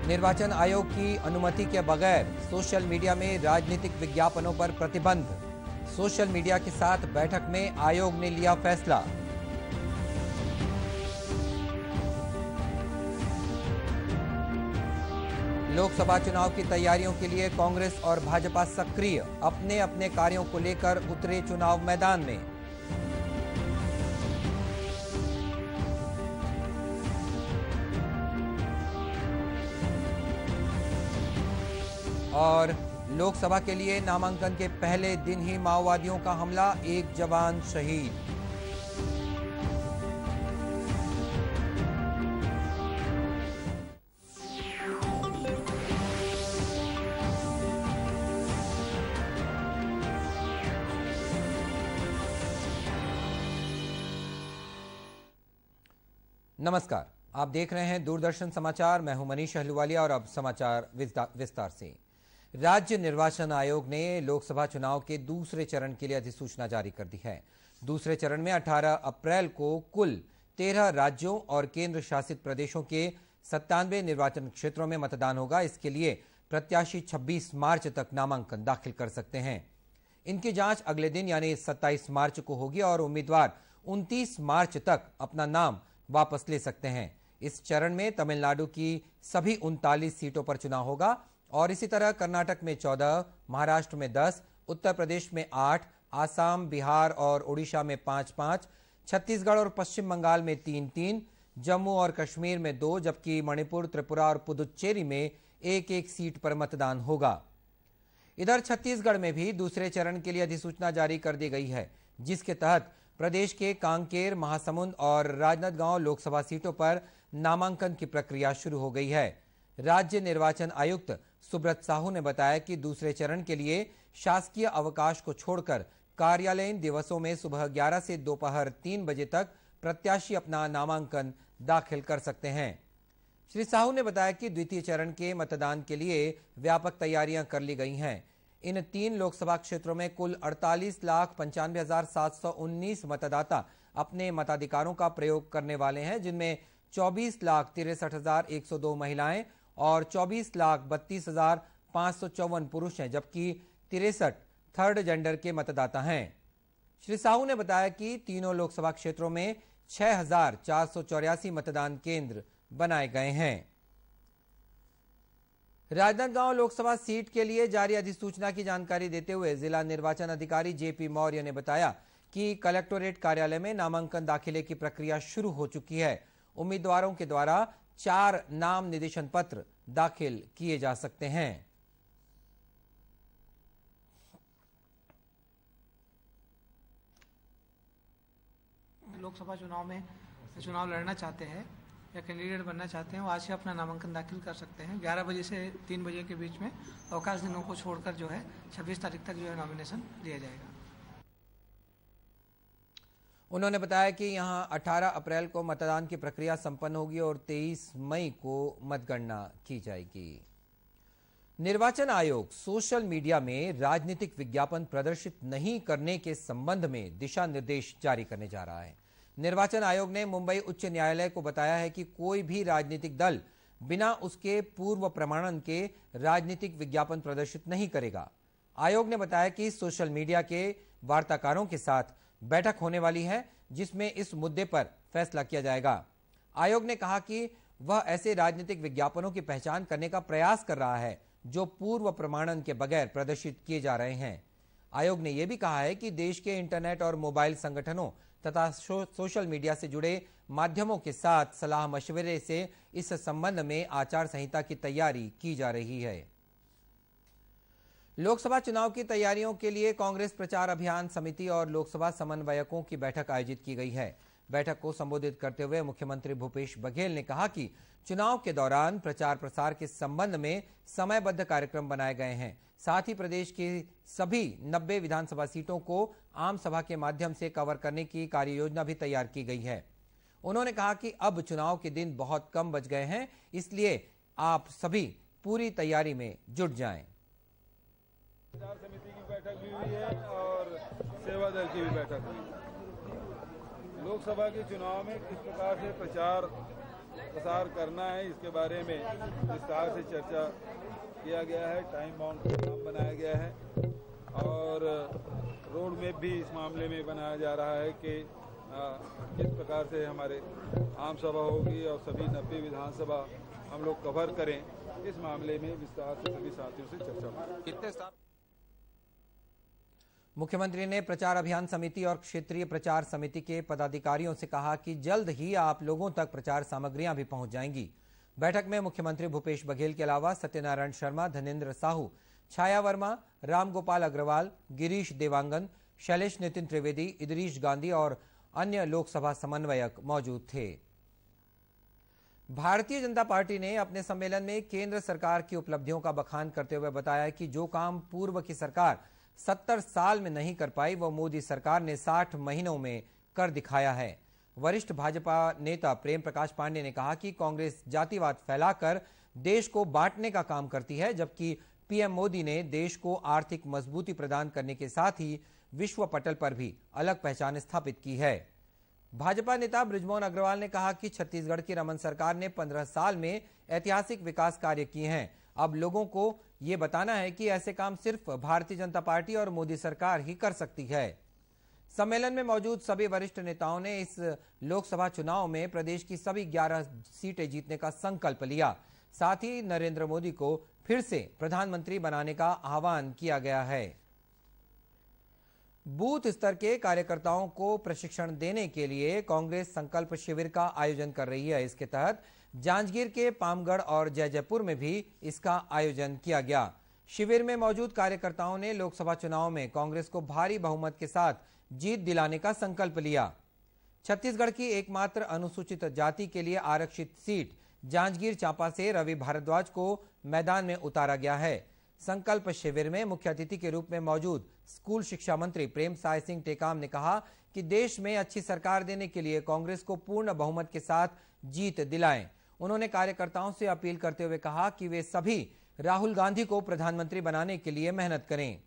निर्वाचन आयोग की अनुमति के बगैर सोशल मीडिया में राजनीतिक विज्ञापनों पर प्रतिबंध। सोशल मीडिया के साथ बैठक में आयोग ने लिया फैसला। लोकसभा चुनाव की तैयारियों के लिए कांग्रेस और भाजपा सक्रिय, अपने अपने कार्यों को लेकर उतरे चुनाव मैदान में। और लोकसभा के लिए नामांकन के पहले दिन ही माओवादियों का हमला, एक जवान शहीद। नमस्कार, आप देख रहे हैं दूरदर्शन समाचार। मैं हूं मनीष अहलूवालिया और अब समाचार विस्तार से। राज्य निर्वाचन आयोग ने लोकसभा चुनाव के दूसरे चरण के लिए अधिसूचना जारी कर दी है। दूसरे चरण में 18 अप्रैल को कुल 13 राज्यों और केंद्र शासित प्रदेशों के 97 निर्वाचन क्षेत्रों में मतदान होगा। इसके लिए प्रत्याशी 26 मार्च तक नामांकन दाखिल कर सकते हैं। इनकी जांच अगले दिन यानी 27 मार्च को होगी और उम्मीदवार 29 मार्च तक अपना नाम वापस ले सकते हैं। इस चरण में तमिलनाडु की सभी 39 सीटों पर चुनाव होगा और इसी तरह कर्नाटक में 14, महाराष्ट्र में 10, उत्तर प्रदेश में 8, आसाम, बिहार और ओडिशा में 5-5, छत्तीसगढ़ और पश्चिम बंगाल में 3-3, जम्मू और कश्मीर में 2, जबकि मणिपुर, त्रिपुरा और पुदुच्चेरी में 1-1 सीट पर मतदान होगा। इधर छत्तीसगढ़ में भी दूसरे चरण के लिए अधिसूचना जारी कर दी गई है, जिसके तहत प्रदेश के कांकेर, महासमुंद और राजनांदगांव लोकसभा सीटों पर नामांकन की प्रक्रिया शुरू हो गई है। राज्य निर्वाचन आयुक्त सुब्रत साहू ने बताया कि दूसरे चरण के लिए शासकीय अवकाश को छोड़कर कार्यालयीन दिवसों में सुबह 11 से दोपहर 3 बजे तक प्रत्याशी अपना नामांकन दाखिल कर सकते हैं। श्री साहू ने बताया कि द्वितीय चरण के मतदान के लिए व्यापक तैयारियां कर ली गई हैं। इन 3 लोकसभा क्षेत्रों में कुल 48,95,719 मतदाता अपने मताधिकारों का प्रयोग करने वाले हैं, जिनमें 24,63,102 महिलाएं और 24,32,554 पुरुष हैं, जबकि 63 थर्ड जेंडर के मतदाता हैं। श्री साहू ने बताया कि तीनों लोकसभा क्षेत्रों में 6,484 मतदान केंद्र बनाए गए हैं। राजनांदगांव लोकसभा सीट के लिए जारी अधिसूचना की जानकारी देते हुए जिला निर्वाचन अधिकारी जेपी मौर्य ने बताया कि कलेक्टोरेट कार्यालय में नामांकन दाखिले की प्रक्रिया शुरू हो चुकी है। उम्मीदवारों के द्वारा 4 नाम निर्देशन पत्र दाखिल किए जा सकते हैं। लोकसभा चुनाव में चुनाव लड़ना चाहते हैं या कैंडिडेट बनना चाहते हैं, वो आज से अपना नामांकन दाखिल कर सकते हैं। 11 बजे से 3 बजे के बीच में अवकाश दिनों को छोड़कर जो है 26 तारीख तक जो है नॉमिनेशन दिया जाएगा। उन्होंने बताया कि यहां 18 अप्रैल को मतदान की प्रक्रिया संपन्न होगी और 23 मई को मतगणना की जाएगी। निर्वाचन आयोग सोशल मीडिया में राजनीतिक विज्ञापन प्रदर्शित नहीं करने के संबंध में दिशा निर्देश जारी करने जा रहा है। निर्वाचन आयोग ने मुंबई उच्च न्यायालय को बताया है कि कोई भी राजनीतिक दल बिना उसके पूर्व प्रमाणन के राजनीतिक विज्ञापन प्रदर्शित नहीं करेगा। आयोग ने बताया कि सोशल मीडिया के वार्ताकारों के साथ बैठक होने वाली है, जिसमें इस मुद्दे पर फैसला किया जाएगा। आयोग ने कहा कि वह ऐसे राजनीतिक विज्ञापनों की पहचान करने का प्रयास कर रहा है जो पूर्व प्रमाणन के बगैर प्रदर्शित किए जा रहे हैं। आयोग ने यह भी कहा है कि देश के इंटरनेट और मोबाइल संगठनों तथा सोशल मीडिया से जुड़े माध्यमों के साथ सलाह मशवरे से इस संबंध में आचार संहिता की तैयारी की जा रही है। लोकसभा चुनाव की तैयारियों के लिए कांग्रेस प्रचार अभियान समिति और लोकसभा समन्वयकों की बैठक आयोजित की गई है। बैठक को संबोधित करते हुए मुख्यमंत्री भूपेश बघेल ने कहा कि चुनाव के दौरान प्रचार प्रसार के संबंध में समयबद्ध कार्यक्रम बनाए गए हैं। साथ ही प्रदेश की सभी 90 विधानसभा सीटों को आम सभा के माध्यम से कवर करने की कार्ययोजना भी तैयार की गई है। उन्होंने कहा कि अब चुनाव के दिन बहुत कम बच गए हैं, इसलिए आप सभी पूरी तैयारी में जुट जाएं। प्रचार समिति की बैठक भी हुई है और सेवा दल की भी बैठक हुई। लोकसभा के चुनाव में किस प्रकार से प्रचार प्रसार करना है, इसके बारे में विस्तार से चर्चा किया गया है। टाइम बाउंड प्रोग्राम बनाया गया है और रोड मैप भी इस मामले में बनाया जा रहा है कि किस प्रकार से हमारे आम सभा होगी और सभी 90 विधानसभा हम लोग कवर करें। इस मामले में विस्तार से सभी साथियों से चर्चा की। मुख्यमंत्री ने प्रचार अभियान समिति और क्षेत्रीय प्रचार समिति के पदाधिकारियों से कहा कि जल्द ही आप लोगों तक प्रचार सामग्रियां भी पहुंच जाएंगी। बैठक में मुख्यमंत्री भूपेश बघेल के अलावा सत्यनारायण शर्मा, धनेन्द्र साहू, छाया वर्मा, रामगोपाल अग्रवाल, गिरीश देवांगन, शैलेश नितिन त्रिवेदी, इदरीश गांधी और अन्य लोकसभा समन्वयक मौजूद थे। भारतीय जनता पार्टी ने अपने सम्मेलन में केंद्र सरकार की उपलब्धियों का बखान करते हुए बताया कि जो काम पूर्व की सरकार 70 साल में नहीं कर पाई वो मोदी सरकार ने 60 महीनों में कर दिखाया है। वरिष्ठ भाजपा नेता प्रेम प्रकाश पांडे ने कहा कि कांग्रेस जातिवाद फैलाकर देश को बांटने का काम करती है, जबकि पीएम मोदी ने देश को आर्थिक मजबूती प्रदान करने के साथ ही विश्व पटल पर भी अलग पहचान स्थापित की है। भाजपा नेता बृजमोहन अग्रवाल ने कहा कि छत्तीसगढ़ की रमन सरकार ने 15 साल में ऐतिहासिक विकास कार्य किए हैं। अब लोगों को ये बताना है कि ऐसे काम सिर्फ भारतीय जनता पार्टी और मोदी सरकार ही कर सकती है। सम्मेलन में मौजूद सभी वरिष्ठ नेताओं ने इस लोकसभा चुनाव में प्रदेश की सभी 11 सीटें जीतने का संकल्प लिया। साथ ही नरेंद्र मोदी को फिर से प्रधानमंत्री बनाने का आह्वान किया गया है। बूथ स्तर के कार्यकर्ताओं को प्रशिक्षण देने के लिए कांग्रेस संकल्प शिविर का आयोजन कर रही है। इसके तहत जांजगीर के पामगढ़ और जयजयपुर में भी इसका आयोजन किया गया। शिविर में मौजूद कार्यकर्ताओं ने लोकसभा चुनाव में कांग्रेस को भारी बहुमत के साथ जीत दिलाने का संकल्प लिया। छत्तीसगढ़ की एकमात्र अनुसूचित जाति के लिए आरक्षित सीट जांजगीर चांपा से रवि भारद्वाज को मैदान में उतारा गया है। संकल्प शिविर में मुख्य अतिथि के रूप में मौजूद स्कूल शिक्षा मंत्री प्रेमसाय सिंह टेकाम ने कहा कि देश में अच्छी सरकार देने के लिए कांग्रेस को पूर्ण बहुमत के साथ जीत दिलाएं। उन्होंने कार्यकर्ताओं से अपील करते हुए कहा कि वे सभी राहुल गांधी को प्रधानमंत्री बनाने के लिए मेहनत करें।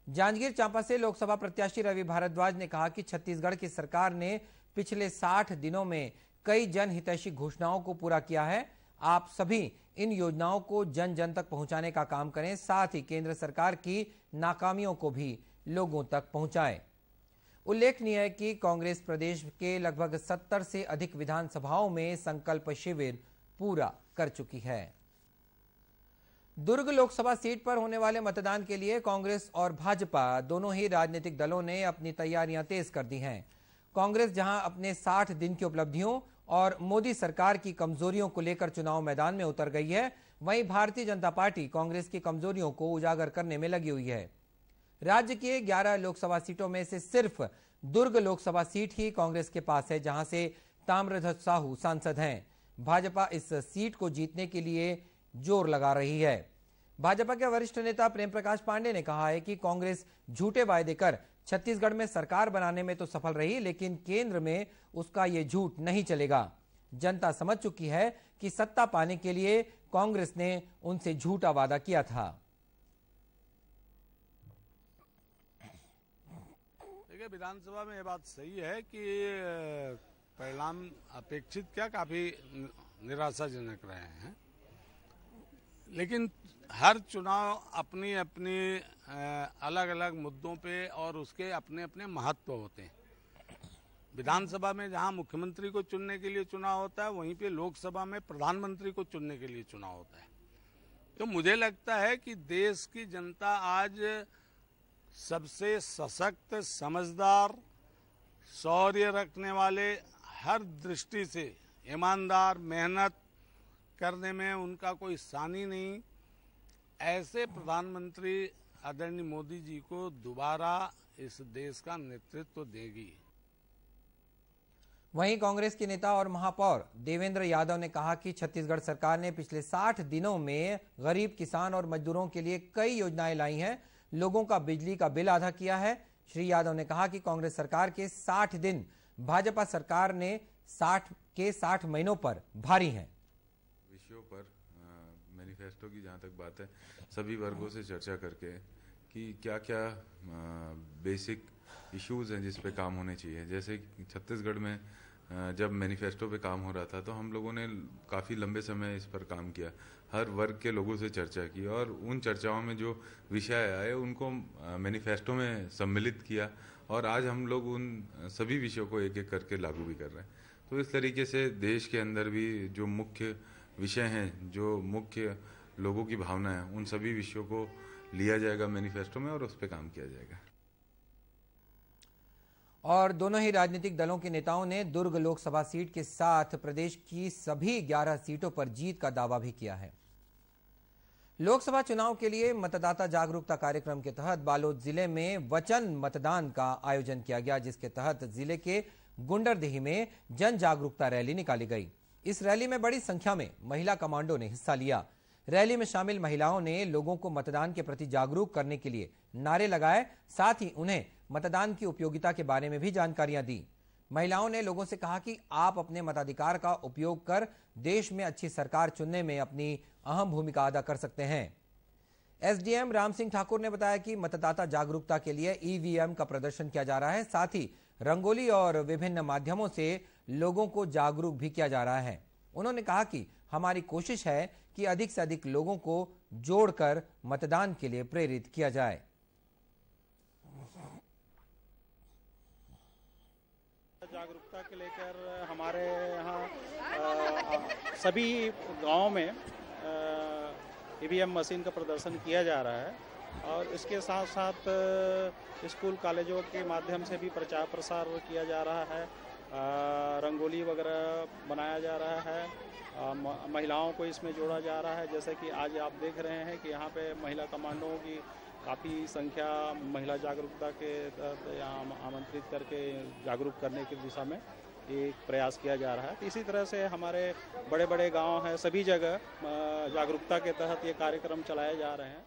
जांजगीर चांपा से लोकसभा प्रत्याशी रवि भारद्वाज ने कहा कि छत्तीसगढ़ की सरकार ने पिछले 60 दिनों में कई जनहितैषी घोषणाओं को पूरा किया है। आप सभी इन योजनाओं को जन जन तक पहुंचाने का काम करें, साथ ही केंद्र सरकार की नाकामियों को भी लोगों तक पहुंचाएं। उल्लेखनीय है कि कांग्रेस प्रदेश के लगभग 70 से अधिक विधानसभाओं में संकल्प शिविर पूरा कर चुकी है। दुर्ग लोकसभा सीट पर होने वाले मतदान के लिए कांग्रेस और भाजपा दोनों ही राजनीतिक दलों ने अपनी तैयारियां तेज कर दी हैं। कांग्रेस जहां अपने 60 दिन की उपलब्धियों और मोदी सरकार की कमजोरियों को लेकर चुनाव मैदान में उतर गई है, वहीं भारतीय जनता पार्टी कांग्रेस की कमजोरियों को उजागर करने में लगी हुई है। राज्य के 11 लोकसभा सीटों में से सिर्फ दुर्ग लोकसभा सीट ही कांग्रेस के पास है, जहां से ताम्रध्वज साहू सांसद हैं। भाजपा इस सीट को जीतने के लिए जोर लगा रही है। भाजपा के वरिष्ठ नेता प्रेम प्रकाश पांडे ने कहा है कि कांग्रेस झूठे वायदे कर छत्तीसगढ़ में सरकार बनाने में तो सफल रही, लेकिन केंद्र में उसका ये झूठ नहीं चलेगा। जनता समझ चुकी है कि सत्ता पाने के लिए कांग्रेस ने उनसे झूठा वादा किया था। देखिए, विधानसभा में ये बात सही है कि परिणाम अपेक्षित क्या काफी निराशाजनक रहे हैं, लेकिन हर चुनाव अपनी अपनी अलग अलग मुद्दों पे और उसके अपने अपने महत्व होते हैं। विधानसभा में जहां मुख्यमंत्री को चुनने के लिए चुनाव होता है, वहीं पे लोकसभा में प्रधानमंत्री को चुनने के लिए चुनाव होता है। तो मुझे लगता है कि देश की जनता आज सबसे सशक्त, समझदार, शौर्य रखने वाले, हर दृष्टि से ईमानदार, मेहनत करने में उनका कोई सानी नहीं, ऐसे प्रधानमंत्री आदरणीय मोदी जी को दोबारा इस देश का नेतृत्व देगी। वहीं कांग्रेस के नेता और महापौर देवेंद्र यादव ने कहा कि छत्तीसगढ़ सरकार ने पिछले 60 दिनों में गरीब किसान और मजदूरों के लिए कई योजनाएं लाई हैं, लोगों का बिजली का बिल आधा किया है। श्री यादव ने कहा कि कांग्रेस सरकार के 60 दिन भाजपा सरकार ने 60 महीनों पर भारी हैं। विषयों पर मैनिफेस्टो की जहाँ तक बात है, सभी वर्गों से चर्चा करके कि क्या क्या बेसिक इश्यूज हैं जिस पे काम होने चाहिए। जैसे छत्तीसगढ़ में जब मैनिफेस्टो पे काम हो रहा था तो हम लोगों ने काफ़ी लंबे समय इस पर काम किया, हर वर्ग के लोगों से चर्चा की और उन चर्चाओं में जो विषय आए उनको मैनिफेस्टो में सम्मिलित किया और आज हम लोग उन सभी विषयों को एक एक करके लागू भी कर रहे हैं। तो इस तरीके से देश के अंदर भी जो मुख्य विषय हैं, जो मुख्य लोगों की भावना है, उन सभी विषयों को लिया जाएगा मैनिफेस्टो में और उस पर काम किया जाएगा। और दोनों ही राजनीतिक दलों के नेताओं ने दुर्ग लोकसभा सीट के साथ प्रदेश की सभी 11 सीटों पर जीत का दावा भी किया है। लोकसभा चुनाव के लिए मतदाता जागरूकता कार्यक्रम के तहत बालोद जिले में वचन मतदान का आयोजन किया गया, जिसके तहत जिले के गुंडरदेही में जन जागरूकता रैली निकाली गई। इस रैली में बड़ी संख्या में महिला कमांडो ने हिस्सा लिया। रैली में शामिल महिलाओं ने लोगों को मतदान के प्रति जागरूक करने के लिए नारे लगाए, साथ ही उन्हें मतदान की उपयोगिता के बारे में भी जानकारियां दी। महिलाओं ने लोगों से कहा कि आप अपने मताधिकार का उपयोग कर देश में अच्छी सरकार चुनने में अपनी अहम भूमिका अदा कर सकते हैं। एसडीएम राम सिंह ठाकुर ने बताया कि मतदाता जागरूकता के लिए ईवीएम का प्रदर्शन किया जा रहा है, साथ ही रंगोली और विभिन्न माध्यमों से लोगों को जागरूक भी किया जा रहा है। उन्होंने कहा कि हमारी कोशिश है कि अधिक से अधिक लोगों को जोड़कर मतदान के लिए प्रेरित किया जाए। जागरूकता के लेकर हमारे यहाँ सभी गांवों में ईवीएम मशीन का प्रदर्शन किया जा रहा है और इसके साथ साथ स्कूल कॉलेजों के माध्यम से भी प्रचार प्रसार किया जा रहा है, रंगोली वगैरह बनाया जा रहा है, महिलाओं को इसमें जोड़ा जा रहा है। जैसे कि आज आप देख रहे हैं कि यहाँ पे महिला कमांडों की काफ़ी संख्या महिला जागरूकता के तहत यहाँ आमंत्रित करके जागरूक करने की दिशा में एक प्रयास किया जा रहा है। इसी तरह से हमारे बड़े बड़े गांव हैं, सभी जगह जागरूकता के तहत ये कार्यक्रम चलाए जा रहे हैं।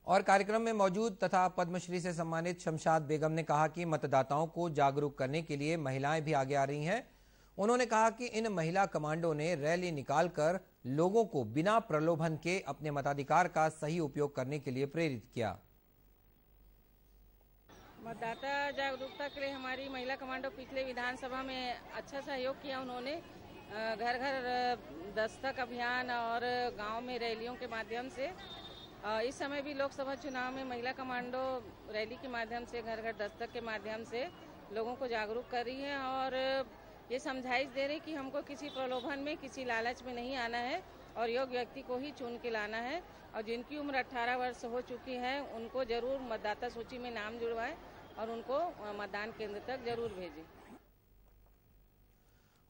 और कार्यक्रम में मौजूद तथा पद्मश्री से सम्मानित शमशाद बेगम ने कहा कि मतदाताओं को जागरूक करने के लिए महिलाएं भी आगे आ रही हैं। उन्होंने कहा कि इन महिला कमांडो ने रैली निकालकर लोगों को बिना प्रलोभन के अपने मताधिकार का सही उपयोग करने के लिए प्रेरित किया। मतदाता जागरूकता के लिए हमारी महिला कमांडो पिछले विधानसभा में अच्छा सहयोग किया। उन्होंने घर घर दस्तक अभियान और गांव में रैलियों के माध्यम से, इस समय भी लोकसभा चुनाव में महिला कमांडो रैली के माध्यम से, घर घर दस्तक के माध्यम से लोगों को जागरूक कर रही है और ये समझाइश दे रही कि हमको किसी प्रलोभन में, किसी लालच में नहीं आना है और योग्य व्यक्ति को ही चुन के लाना है। और जिनकी उम्र 18 वर्ष हो चुकी है उनको जरूर मतदाता सूची में नाम जुड़वाएं और उनको मतदान केंद्र तक जरूर भेजें।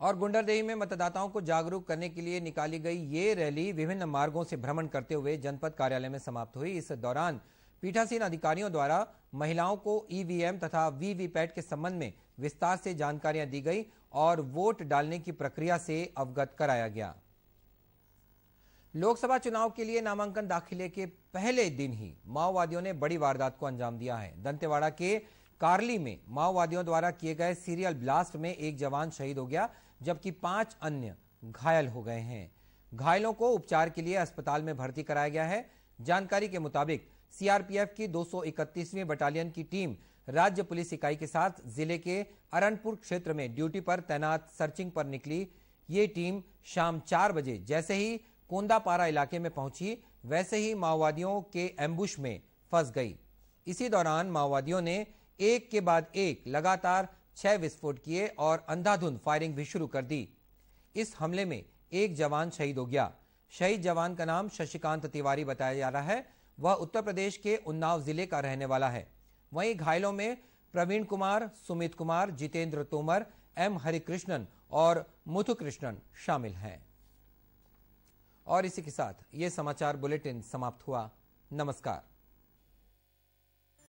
और गुंडरदेही में मतदाताओं को जागरूक करने के लिए निकाली गई ये रैली विभिन्न मार्गों से भ्रमण करते हुए जनपद कार्यालय में समाप्त हुई। इस दौरान पीठासीन अधिकारियों द्वारा महिलाओं को ईवीएम तथा वीवीपैट के संबंध में विस्तार से जानकारियां दी गई और वोट डालने की प्रक्रिया से अवगत कराया गया। लोकसभा चुनाव के लिए नामांकन दाखिले के पहले दिन ही माओवादियों ने बड़ी वारदात को अंजाम दिया है। दंतेवाड़ा के कारली में माओवादियों द्वारा किए गए सीरियल ब्लास्ट में एक जवान शहीद हो गया, जबकि 5 अन्य घायल हो गए हैं। घायलों को उपचार के लिए अस्पताल में भर्ती कराया गया है। जानकारी के मुताबिक सीआरपीएफ की 231वीं बटालियन की टीम राज्य पुलिस इकाई के साथ जिले के अरनपुर क्षेत्र में ड्यूटी पर तैनात सर्चिंग पर निकली। ये टीम शाम 4 बजे जैसे ही कोंदापारा इलाके में पहुंची, वैसे ही माओवादियों के एम्बुश में फंस गई। इसी दौरान माओवादियों ने एक के बाद एक लगातार 6 विस्फोट किए और अंधाधुंध फायरिंग भी शुरू कर दी। इस हमले में एक जवान शहीद हो गया। शहीद जवान का नाम शशिकांत तिवारी बताया जा रहा है। वह उत्तर प्रदेश के उन्नाव जिले का रहने वाला है। वहीं घायलों में प्रवीण कुमार, सुमित कुमार, जितेंद्र तोमर, एम हरिकृष्णन और मुथु कृष्णन शामिल हैं। और इसी के साथ ये समाचार बुलेटिन समाप्त हुआ। नमस्कार।